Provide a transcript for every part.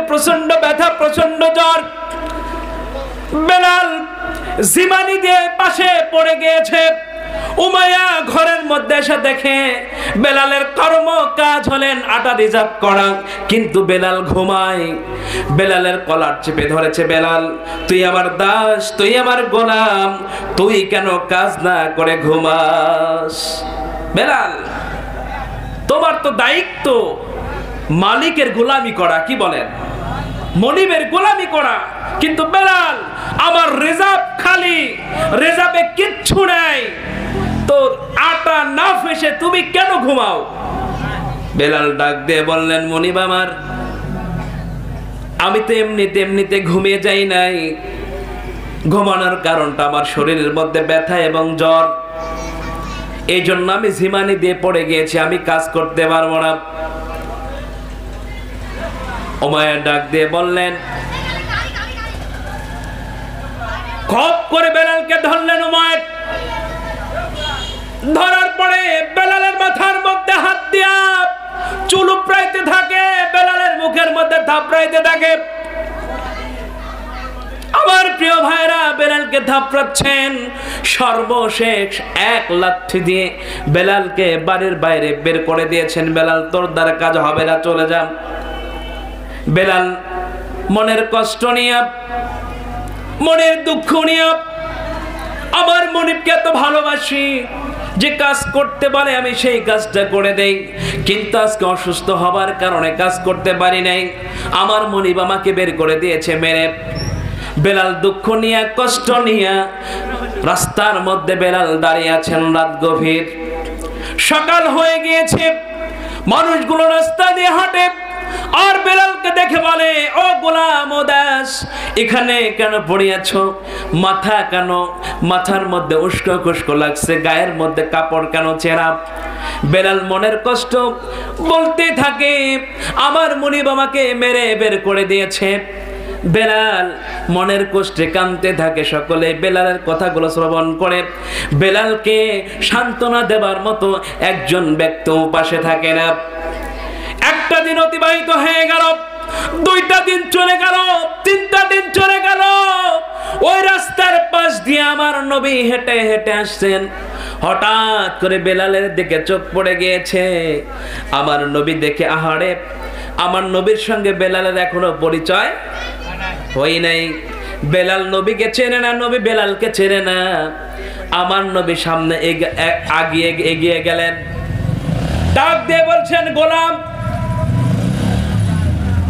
প্রচন্ড ব্যথা, প্রচন্ড জ্বর। বেলাল জিমানি দিয়ে পাশে পড়ে গিয়েছে। উমাইয়া ঘরের মধ্যে এসে দেখে বেলালের কর্ম কাজ হলেন আটা রিজার্ভ করা, কিন্তু বেলাল ঘুমায়। বেলালের কলার চেপে ধরেছে, বেলাল তুই আমার দাস, তুই আমার গোলাম, তুই কেন কাজ না করে ঘুমাস? বেলাল তোমার তো দায়িত্ব মালিকের গোলামি করা, কি বলেন, মনিবের গোলামি করা, কিন্তু বেলাল আমার রিজার্ভ খালি, রিজার্ভে কিচ্ছু নাই, তোর আটা না ফেসে তুমি কেন ঘুমাও? বেলাল ডাক দিয়ে বললেন, মনিব আমার, আমি তো এমনিতে ঘুমিয়ে যাই নাই, ঘুমানোর কারণটা আমার শরীরের মধ্যে ব্যথা এবং জ্বর, এই জন্য আমি ঝিমানি দিয়ে পড়ে গিয়েছি, আমি কাজ করতে পারবো না। উমাইয়া ডাক দিয়ে বললেন, খপ করে বেলালকে ধরলেন উমাইয়া। ধরার পরে বেলালের মাথার মধ্যে হাত দিয়া চুল উপড়াইতে থাকে, বেলালের মুখের মধ্যে থাপড়াইতে থাকে। আমার প্রিয় ভাইরা, বেলালকে থাপড়াচ্ছেন, সর্বশেষ এক লাথি দিয়ে বেলালকে বাড়ির বাইরে বের করে দিয়েছেন। বেলাল তোর দ্বারা কাজ হবে না, চলে যা। বেলাল মনের কষ্ট নিয়ে, মনের দুঃখ নিয়ে, আমার মনিবকে এত ভালোবাসি, যে কাজ করতে পারে আমি সেই কাজটা করে দেই, কিন্তু আজকে অসুস্থ হবার কারণে কাজ করতে পারি নাই, আমার মনিব আমাকে বের করে দিয়েছে মেরে। বেলাল দুঃখ নিয়ে, কষ্ট নিয়ে রাস্তার মধ্যে বেলাল দাঁড়িয়ে আছেন। রাত গভীর, সকাল হয়ে গিয়েছে, মানুষগুলো রাস্তা দিয়ে হাঁটে, আর বেলালকে দেখে বলে, ও গোলাম, ও দাস, এখানে কেন পড়িয়াছ? মাথা কেন, মাথার মধ্যে উস্কো খুস্কো লাগছে, গায়ের মধ্যে কাপড় কেন ছেঁড়া? বেলাল মনের কষ্ট বলতে থাকে, আমার মুনিব আমাকে মেরে বের করে দিয়েছে। বেলাল মনের কষ্টে কাঁদতে থাকে। সকলে বেলালের কথাগুলো শ্রবণ করে বেলালকে সান্ত্বনা দেবার মতো একজন ব্যক্তি পাশে থাকে না। একটা দিন অতিবাহিত হয়ে গেল, দুইটা দিন চলে গেল, তিনটা দিন চলে গেল। ওই রাস্তার পাশ দিয়ে আমার নবী হেঁটে হেঁটে আসছেন। হঠাৎ করে বেলালের দিকে চোখ পড়ে গিয়েছে। আমার নবী দেখে, আহারে, আমার নবীর সঙ্গে বেলালের এখনো পরিচয় হই নাই। বেলাল নবীকে চেনে না, নবী বেলালকে চেনে না। আমার নবী সামনে এগিয়ে গেলেন, ডাক দিয়ে বলছেন, গোলাম,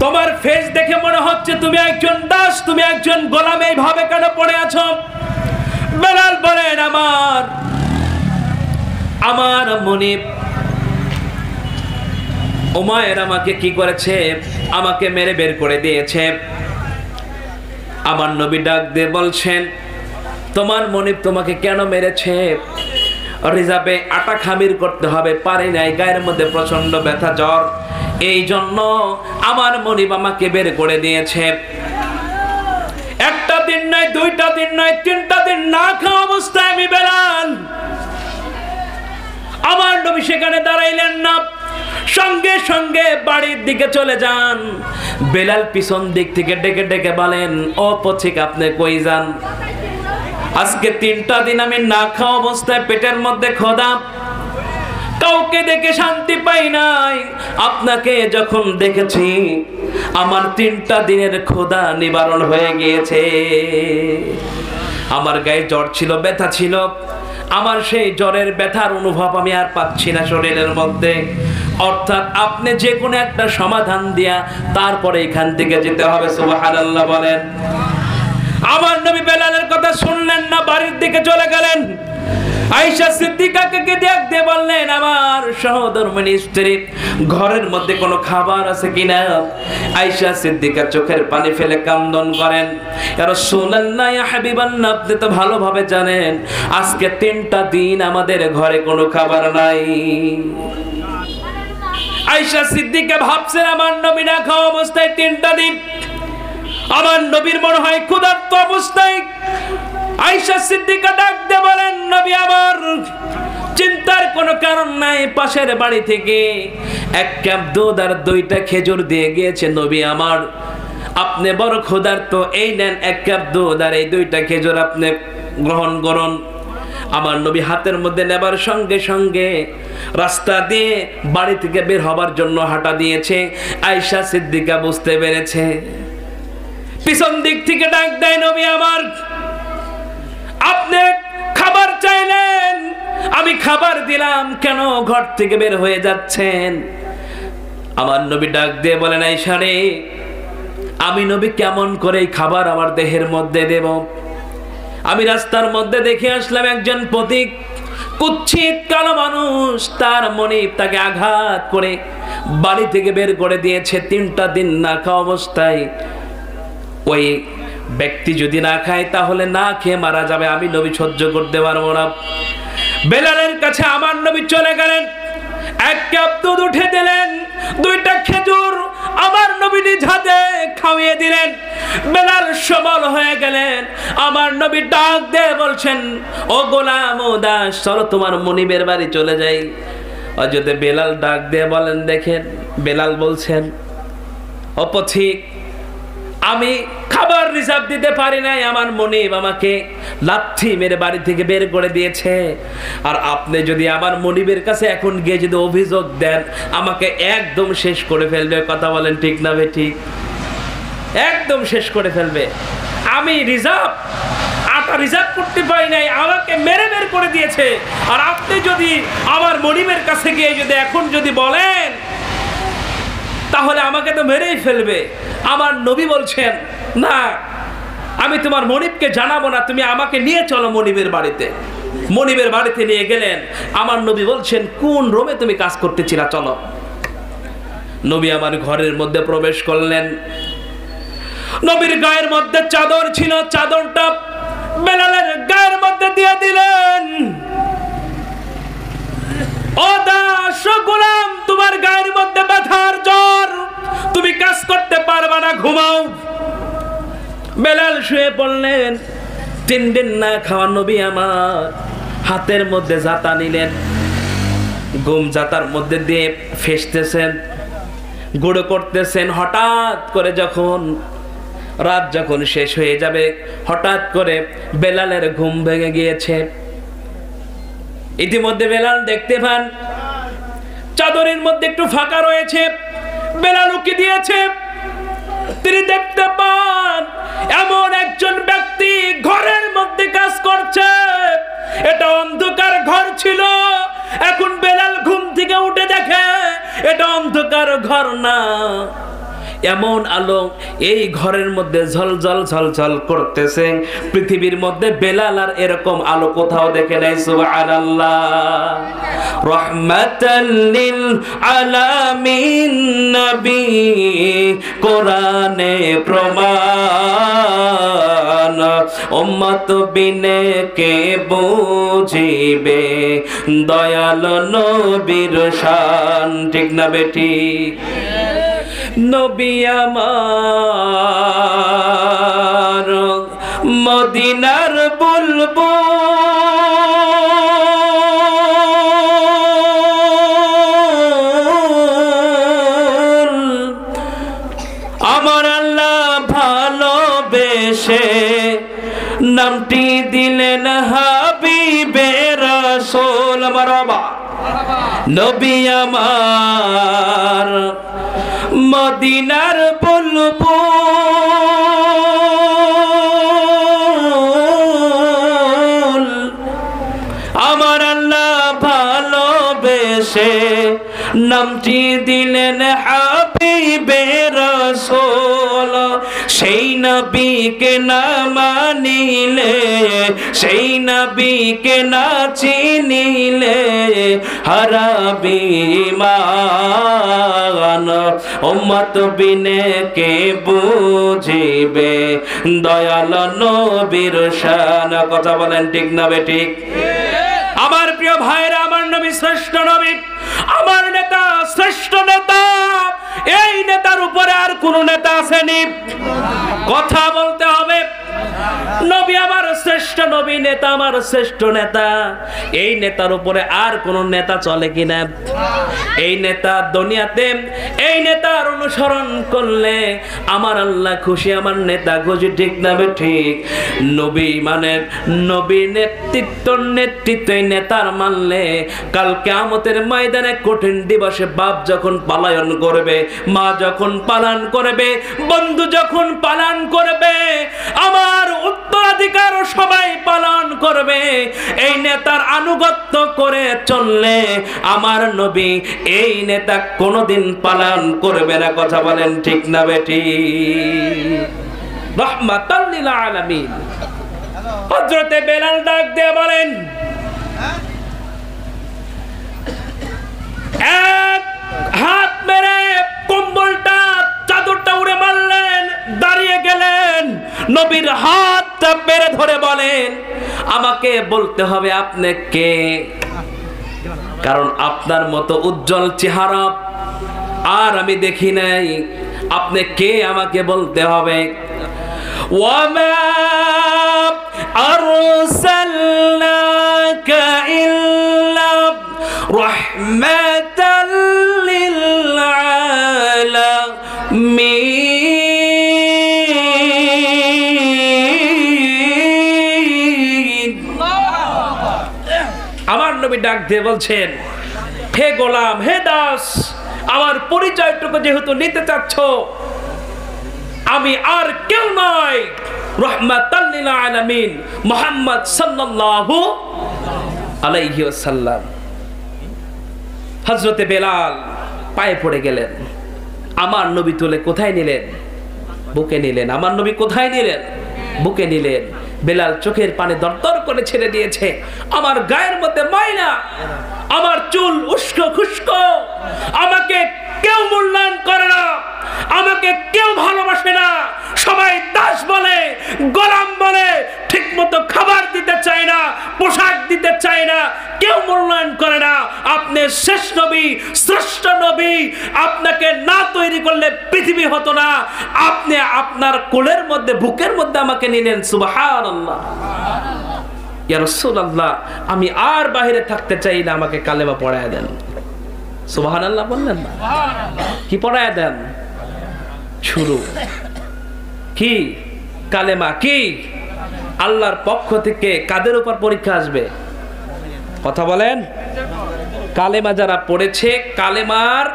তোমার ফেস দেখে মনে হচ্ছে তুমি একজন দাস, তুমি একজন গোলাম, এইভাবে কেন পড়ে আছো? বেলাল বলেন, আমার মনিব উমায়ের আমাকে কি করেছে? আমাকে মেরে বের করে দিয়েছে। আমার নবী ডাক দিয়ে বলছেন, তোমার মনিব তোমাকে কেন মেরেছে? রিজার্ভে আটা খামির করতে হবে, পারি নাই, গায়ের মধ্যে প্রচন্ড ব্যথা, জ্বর, এই জন্য আমার মনিব আমাকে বের করে দিয়েছে। একটা দিন নয়, দুইটা দিন নয়, তিনটা দিন না খাওয়া অবস্থায় আমি বেলাল। আমার নবী সেখানে দাঁড়াইলেন না, সঙ্গে সঙ্গে বাড়ির দিকে চলে যান। বেলাল পিছন দিক থেকে ডেকে ডেকে বলেন, ও পথিক, আপনি কই যান? আজকে তিনটা দিন আমি না খাওয়া অবস্থায়, পেটের মধ্যে ক্ষুধা, কাউকে দেখে শান্তি পাই নাই। আপনাকে যখন দেখেছি আমার তিনটা দিনের ক্ষুধা নিবারণ হয়ে গিয়েছে। আমার গায়ে জ্বর ছিল, ব্যথা ছিল, আমার সেই জ্বরের ব্যথার অনুভব আমি আর পাচ্ছি না শরীরের মধ্যে। অর্থাৎ আপনি যে কোনো একটা সমাধান দিয়া তারপরে এখান থেকে যেতে হবে। সুবহানাল্লাহ বলেন। আমার নবী বেলালের কথা শুনলেন না, বাড়ির দিকে চলে গেলেন। আয়েশা সিদ্দিকাকে দেখতে বললেন, আমার সহধর্মিণী স্ত্রী, ঘরের মধ্যে কোনো খাবার আছে কিনা? আয়েশা সিদ্দিকা চোখের পানি ফেলে কান্দন করেন, ইয়া রাসূলুল্লাহ, ইয়া হাবিবাল্লাহ, আপনি তো ভালোভাবে জানেন আজকে তিনটা দিন আমাদের ঘরে কোনো খাবার নাই। আয়েশা সিদ্দিকা ভাবছেন, আমার নবী না খাওয়া অবস্থায় তিনটা দিন, আমার নবীর মনে হয় ক্ষুধার্ত অবস্থায়। আয়েশা সিদ্দিকা ডাক দিয়ে বলেন, নবী আমার, চিন্তার কোনো কারণ নাই, পাশের বাড়ি থেকে এক কাপ দুধ আর 2টা খেজুর দিয়ে গিয়েছে, নবী আমার আপনি বড় ক্ষুধার্ত, এই নেন 1 কাপ দুধ আর এই 2টা খেজুর আপনি গ্রহণ করুন। আমার নবী হাতের মধ্যে নেবার সঙ্গে সঙ্গে রাস্তা দিয়ে বাড়ি থেকে বের হবার জন্য হাঁটা দিয়েছে। আয়েশা সিদ্দিকা বুঝতে পেরেছে, পিছন দিক থেকে ডাক দেয়, নবী আমার আপনি খাবার চাইলেন, আমি খাবার দিলাম, কেন ঘর থেকে বের হয়ে যাচ্ছেন? আমার নবী ডাক দিয়ে বলেন, আয়েশা রে, আমি নবী কেমন করে খাবার আমার দেহের মধ্যে দেব? আমি রাস্তার মধ্যে দেখে আসলাম একজন পথিক, কুৎসিত কালো মানুষ, তার মনিব তাকে আঘাত করে বাড়ি থেকে বের করে দিয়েছে। 3টা দিন না খাওয়া অবস্থায়। ওই ব্যক্তি যদি না খায় তাহলে না খেয়ে মারা যাবে, আমি নবী সহ্য করতে পারবো না। বেলালের কাছে আমার নবী চলে গেলেন, 1 কাপ দুধ উঠে দিলেন, 2টা খেজুর আমার নবী নিজ হাতে খাওয়িয়ে দিলেন। বেলাল সবল হয়ে গেলেন। আমার নবী ডাক দিয়ে বলছেন, ও গোলাম, ও দাস, চলো তোমার মনিবের বাড়ি চলে যাই। অযথা বেলাল ডাক দিয়ে বলেন, দেখেন, বেলাল বলছেন, ও পথিক, আমি খাবার রিজার্ভ দিতে পারি নাই, আমার মনিব আমাকে লাথি মেরে বাড়ি থেকে বের করে দিয়েছে। আর আপনি যদি আমার মনিবের কাছে এখন গিয়ে যদি অভিযোগ দেন, আমাকে একদম শেষ করে ফেলবে। কথা বলেন ঠিক না বেঠিক? একদম শেষ করে ফেলবে। আমি আটা রিজার্ভ করতে পারি নাই, আমাকে মেরে বের করে দিয়েছে। আর আপনি যদি আমার মনিবের কাছে গিয়ে যদি এখন যদি বলেন, তাহলে আমাকে তো মেরেই ফেলবে। আমার নবী বলছেন, না, আমি তোমার মনিবকে জানাবো না, তুমি আমাকে নিয়ে চলো মনিবের বাড়িতে। মনিবের বাড়িতে নিয়ে গেলেন। আমার নবী বলছেন, কোন রুমে তুমি কাজ করতেছিলা, চলো। নবী আমার ঘরের মধ্যে প্রবেশ করলেন। নবীর গায়ের মধ্যে চাদর ছিল, চাদরটা বেলালের গায়ের মধ্যে দিয়ে দিলেন। ও দাস, গোলাম, তোমার গায়ের মধ্যে ব্যথার জ্বর, তুমি কাজ করতে পারবে না, ঘুমাও। বেলাল শুয়ে পড়লেন। 3 দিন না খাওয়া নবী আমার হাতের মধ্যে জাতা নিলেন, ঘুম জাতার মধ্যে দিয়ে ফেসতেছেন, গুঁড়ো করতেছেন। হঠাৎ করে যখন রাত যখন শেষ হয়ে যাবে, হঠাৎ করে বেলালের ঘুম ভেঙে গিয়েছে। ইতিমধ্যে বেলাল দেখতে পান চাদরের মধ্যে একটু ফাঁকা রয়েছে, বেলাল উকি দিয়েছে। তিনি দেখতে পান এমন একজন ব্যক্তি ঘরের মধ্যে কাজ করছে। এটা অন্ধকার ঘর ছিল। এখন বেলাল ঘুম থেকে উঠে দেখে এটা অন্ধকার ঘর না, এমন আলো এই ঘরের মধ্যে ঝলঝল ঝলঝল করতেছে। পৃথিবীর মধ্যে বেলাল আর এরকম আলো কোথাও দেখে নাই। সুবহানাল্লাহ। রহমাতাল লিল আলামিন নবী, কোরআনে প্রমাণ, উম্মত বিনে কে বুঝিবে দয়াল নবীর শান। ঠিক না বেটি? নবী আমার মদিনার বুলবুল, আমার আল্লাহ ভালোবেসে নামটি দিলেন হাবিবে রাসূল। আমার বাবা নবী আমার মদিনার বুলবুল, আমার আল্লাহ ভালোবেসে নামটি দিলেন হাবিবে রাসূল। সেই নবীকে না মানিলে, সেই নবীকে না চিনিলে হারাবি ঈমান, উম্মত বিনে কে বুঝিবে দয়াল নবীর শান। কথা বলেন ঠিক না বেঠিক? আমার প্রিয় ভাইরা, আমার নবী শ্রেষ্ঠ নবী, আমার নেতা শ্রেষ্ঠ নেতা। এই নেতার উপরে আর কোন নেতা আসেনি। কথা বলতে হবে। নবী আমার শ্রেষ্ঠ নবী, নেতা আমার শ্রেষ্ঠ নেতা। এই নেতার উপরে আর কোন নেতা চলে কিনা? এই নেতা দুনিয়াতে, এই নেতার অনুসরণ করলে আমার আল্লাহ খুশি, আমার নেতা খুশি, ঠিক না ঠিক? নবী মানে নবী নেতৃত্ব নেতার মানলে কাল কিয়ামতের ময়দানে কঠিন দিবসে বাপ যখন পালায়ন করবে, মা যখন পালন করবে, বন্ধু যখন পালন করবে, আমার উত্তরাধিকার সবাই পালন করবে, এই নেতার আনুগত্য করে চললে আমার নবী এই নেতা কোনোদিন পালন করবে না। কথা বলেন ঠিক না বেটি? রাহমাতাল লিল আলামিন। হযরতে বেলাল ডাক দিয়ে বলেন, এক হাত মেরে কম্বলটা চাদরটা উড়ে মারলেন, দাঁড়িয়ে গেলেন, নবীর হাতটা মেরে ধরে বলেন, আমাকে বলতে হবে আপনি কে, কারণ আপনার মতো উজ্জ্বল চেহারা আর আমি দেখি নাই, আপনি কে আমাকে বলতে হবে। ওয়ামা আরসালনাকা ইল্লা রাহমাতাল লিল আলামিন। আমার নবী ডাক দিয়ে বলছেন, হে গোলাম, হে দাস, আমার পরিচয়টুকু যেহেতু নিতে চাচ্ছ, আমি আর কেউ নয়, রাহমাতাল লিল আলামিন, মুহাম্মদ সাল্লাল্লাহু আলাইহি ওয়াসাল্লাম। হযরতে বেলাল পায়ে পড়ে গেলেন, আমার নবী তুলে কোথায় নিলেন? বুকে নিলেন। আমার নবী কোথায় নিলেন? বুকে নিলেন। বেলাল চোখের পানি দরদর করে ছেড়ে দিয়েছে, আমার গায়ের মধ্যে ময়লা, আমার চুল উস্কো খুস্কো, আমাকে কেউ মূল্যায়ন করে না, আমাকে কেউ ভালোবাসে না, সবাই দাস বলে, গোলাম বলে, ঠিক মতো খাবার দিতে চায় না, পোশাক দিতে চায় না, কেউ মূল্যায়ন করে না। আপনি শেষ নবী, শ্রেষ্ঠ নবী, আপনাকে না তৈরি করলে পৃথিবী হতো না, আপনি আপনার কোলের মধ্যে, বুকের মধ্যে আমাকে নিলেন। সুবহানাল্লাহ। ইয়া রাসূলুল্লাহ, আমি আর বাইরে থাকতে চাই না, আমাকে কালেমা পড়ায় দেন। সুবহানাল্লাহ বললেন না? কি পড়ায় দেন? শুরু কি? কালেমা। কি? আল্লাহর পক্ষ থেকে কাদের উপর পরীক্ষা আসবে? কথা বলেন। কালেমা যারা পড়েছে, কালেমার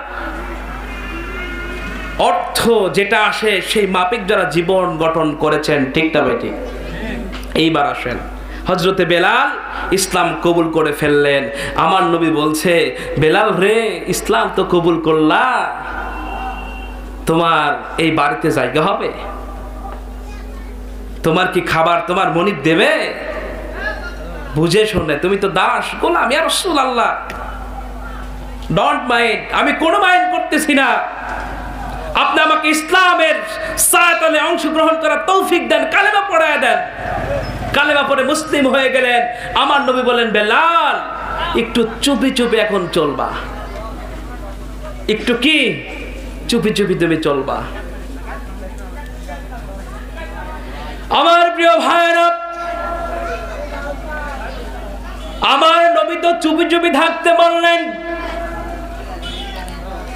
অর্থ যেটা আসে সেই মাপিক যারা জীবন গঠন করেছেন, ঠিক না বেটি? এইবার আসেন, হযরতে বেলাল ইসলাম কবুল করে ফেললেন। আমার নবী বলছে, বেলাল রে, ইসলাম তো কবুল করলা, তোমার এই বাড়িতে জায়গা হবে? তোমার কি খাবার তোমার মনিব দেবে? বুঝে শুনে, তুমি তো দাস, গোলাম, ইয়া রাসূলুল্লাহ, ডোন্ট মাইন্ড, আমি কোনো মাইন্ড করতেছি না, আপনি আমাকে ইসলামের সায়াতলে অংশগ্রহণ করার তৌফিক দেন, কালেমা পড়ায় দেন। কালেমা পড়ে মুসলিম হয়ে গেলেন। আমার নবী বলেন, বেলাল একটু চুপি চুপি এখন চলবা, একটু কি চুপি চুপি তুমি চলবা। আমার প্রিয় ভাইরা, আমার নবী তো চুপি চুপি থাকতে বললেন,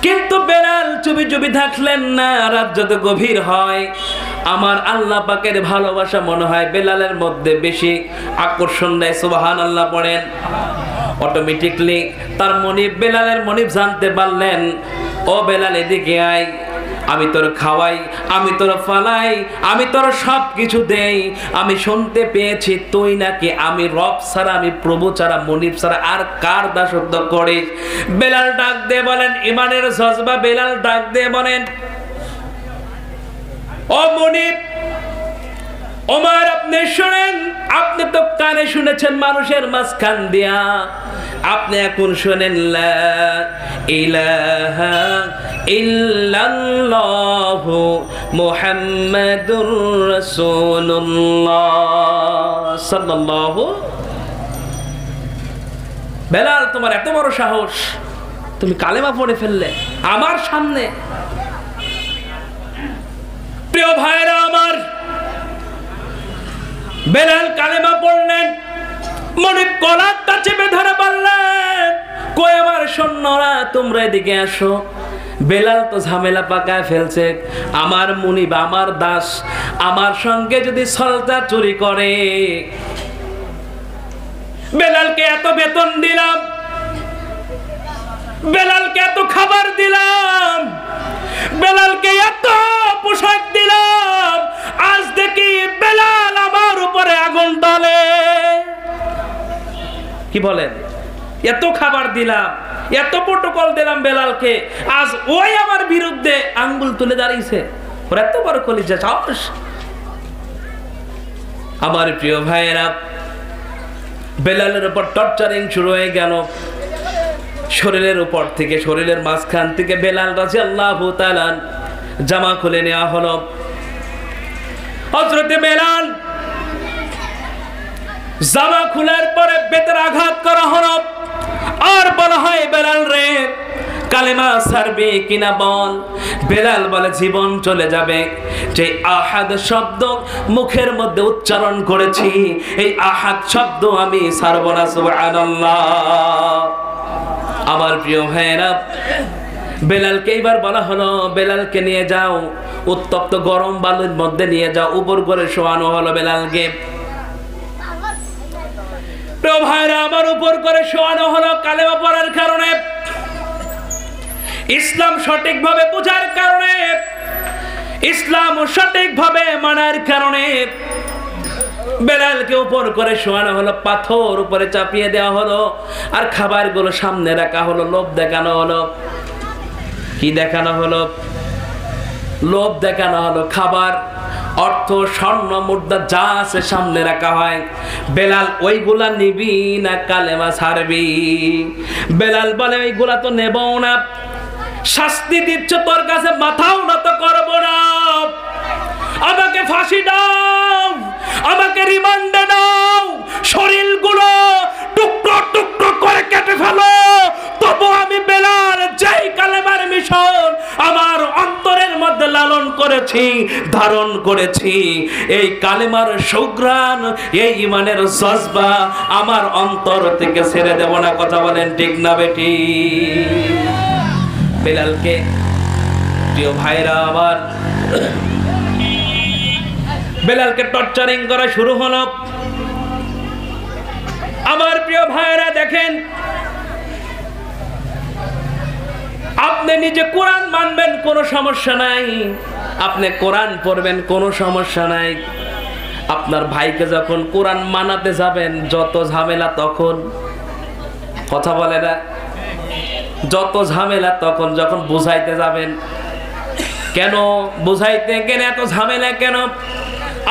কিন্তু বেলাল চুপি চুপি থাকলেন না। রাত যত গভীর হয়, আমার আল্লাহ পাকের ভালোবাসা মনে হয় বেলালের মধ্যে বেশি আকর্ষণ দেয়। সুবহানাল্লাহ পড়েন। অটোমেটিকলি তার মনিব, বেলালের মনিব জানতে পারলেন, ও বেলাল এদিকে আয়, আমি তোর খাওয়াই, আমি তোর ফালাই, আমি তোর সব কিছু দেই। আমি শুনতে পেয়েছি তুই নাকি আমি রব ছাড়া, আমি প্রভু ছাড়া, মনিব ছাড়া আর কার দাসত্ব করিস। বেলাল ডাক দিয়ে বলেন, ইমানের জজবা, বেলাল ডাক দিয়ে বলেন, ও মনিব ওমর, আপনি শুনেন, আপনি তো কানে শুনেছেন মানুষের মাঝখান দিয়া, আপনি এখন শুনেন, লা ইলাহা ইল্লাল্লাহু মুহাম্মাদুর রাসূলুল্লাহ সাল্লাল্লাহু। বেলাল, তোমার এত বড় সাহস, তুমি কালেমা পড়ে ফেললে আমার সামনে। প্রিয় ভাইরা আমার, বেলাল কালেমা পড়লেন, মনিব কলারটা চেপে ধরে বললেন, কই আমার সৈন্যরা, তোমরা এদিকে আসো। বেলাল তো ঝামেলা পাকায় ফেলছে, আমার মুনিব, আমার দাস আমার সঙ্গে যদি সলতা চুরি করে, বেলালকে এত বেতন দিলাম, বেলালকে এত খাবার দিলাম, বেলালকে এত পোশাক দিলাম, আজ দেখি বেলাল আমার উপরে আগুন জ্বলে। কি বলেন? এত খাবার দিলাম, এত প্রটোকল দিলাম বেলালকে, আজ ওই আমার বিরুদ্ধে আঙ্গুল তুলে দাঁড়িয়েছে। ওর এত বড় কলিজা সাহস। আমার প্রিয় ভাইয়েরা, বেলালের উপর টর্চারিং শুরু হয়ে গেল। শরীরের উপর থেকে, শরীরের মাঝখান থেকে বেলাল রাদিয়াল্লাহু তাআলা জামা খুলে নেওয়া হলো। হযরতে বেলাল জামা খোলার পরে বেতের আঘাত করা হলো, আর বলা হয়, বেলাল রে কালেমা ছাড়বি কিনা বল। বেলাল বলে, জীবন চলে যাবে। যে আহাদ শব্দ মুখের মধ্যে উচ্চারণ করেছি, এই আহাদ শব্দ আমি ছাড়ব না। সুবহানাল্লাহ। আমার প্রিয় ভাইয়েরা, বেলালকে এবার বলা হলো, বেলালকে নিয়ে যাও, উত্তপ্ত গরম বালুর মধ্যে নিয়ে যাও, উপর করে শোয়ানো হলো বেলালকে। প্রিয় ভাইরা, আমার উপর করে শোয়ানো হলো কালেমা পড়ার কারণে, ইসলাম সঠিকভাবে বোঝার কারণে, ইসলাম সঠিকভাবে মানার কারণে বেলালকে উপর করে শোয়ানো হলো, পাথর উপরে চাপিয়ে দেওয়া হলো, আর খাবারগুলো সামনে রাখা হলো। লোভ দেখানো হলো। কি দেখানো হলো? লোভ দেখানো হলো। খাবার, অর্থ, স্বর্ণ, মুদ্রা যা আছে সামনে রাখা হয়। বেলাল, ওইগুলা নিবি না কালেমা ছাড়বি? বেলাল বলে, ওইগুলা তো নেব না। শাস্তি দিচ্ছ, তোর কাছে মাথাও নত করব না। আমাকে ফাঁসি দাও, আমাকে রিমান্ডে দাও, শরীরগুলো টুকরো টুকরো করে কেটে ফেলো, তবু আমি বেলাল যেই কালেমার মিশন আমার অন্তরের মধ্যে লালন করেছি, ধারণ করেছি, এই কালেমার সুঘ্রাণ, এই ঈমানের জজবা আমার অন্তর থেকে ছেড়ে দেব না। কথা বলেন ঠিক না বেটি? বেলালকে, প্রিয় ভাইরা আমার, বেলালকে টর্চারিং করা শুরু হলো। আমার প্রিয় ভাইরা দেখেন, আপনি নিজে কোরআন মানবেন, কোনো সমস্যা নাই, আপনি কোরআন পড়বেন, কোনো সমস্যা নাই। আপনার ভাইকে যখন কোরআন মানাতে যাবেন, যত ঝামেলা তখন। কথা বলে না? যত ঝামেলা তখন, যখন বুঝাইতে যাবেন। কেন বুঝাইতে গেলে এত ঝামেলা কেন?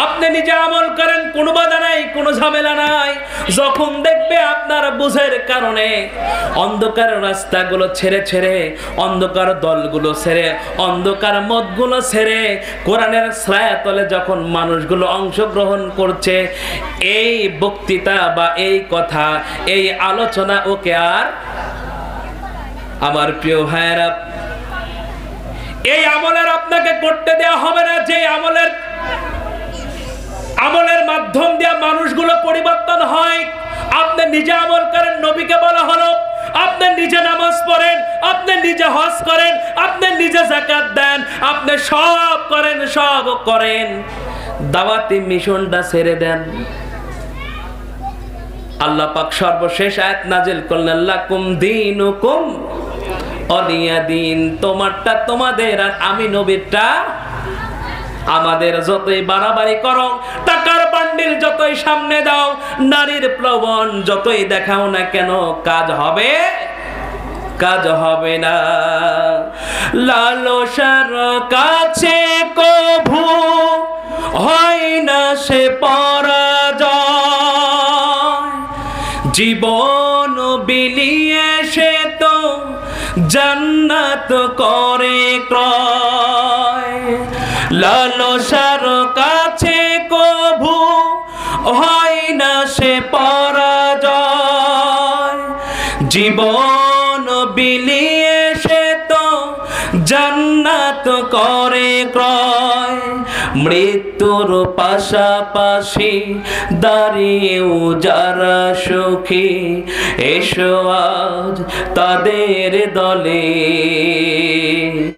আপনি নিজে আমল করেন, কোনো বাধা নাই, কোনো ঝামেলা নাই। যখন দেখবে আপনার বুঝের কারণে অন্ধকার রাস্তাগুলো ছেড়ে ছেড়ে, অন্ধকার দলগুলো ছেড়ে, অন্ধকার মতগুলো ছেড়ে কোরআনের ছায়াতলে যখন মানুষগুলো অংশগ্রহণ করছে, এই বক্তৃতা বা এই কথা, এই আলোচনা ওকে আর, আমার প্রিয় ভাইয়েরা, এই আমলের আপনাকে করতে দেওয়া হবে না। যে আমলের মাধ্যম দিয়ে মানুষগুলো পরিবর্তন হয়, আপনি নিজে আমল করেন। নবীকে বলা হলো, আপনি নিজে নামাজ পড়েন, আপনি নিজে হজ করেন, আপনি নিজে যাকাত দেন, আপনি সব করেন, সব করেন, দাওয়াতি মিশনটা ছেড়ে দেন। আল্লাহ পাক সর্বশেষ আয়াত নাজিল করলেন, লাকুম দীনুকুম ওয়ালিয়া দীন, তোমারটা তোমাদের আর আমি নবীরটা আমাদের। যতই বাড়াবাড়ি করো, টাকার বান্ডিল যতই সামনে দাও, নারীর প্রবণ যতই দেখাও না কেন, কাজ হবে? কাজ হবে না। লালসার কাছে কভু হয় না সে পরাজয়, জীবন বিলিয়ে সে তো জান্নাত করে ক্রয়। লালসার কাছে কভু হয় না সে পরাজয়, জীবন বিলিয়ে সে তো জান্নাত করে ক্রয়। মৃত্যুর পাশাপাশি দাঁড়িয়েও যারা সুখী, এসো আজ তাদের দলে।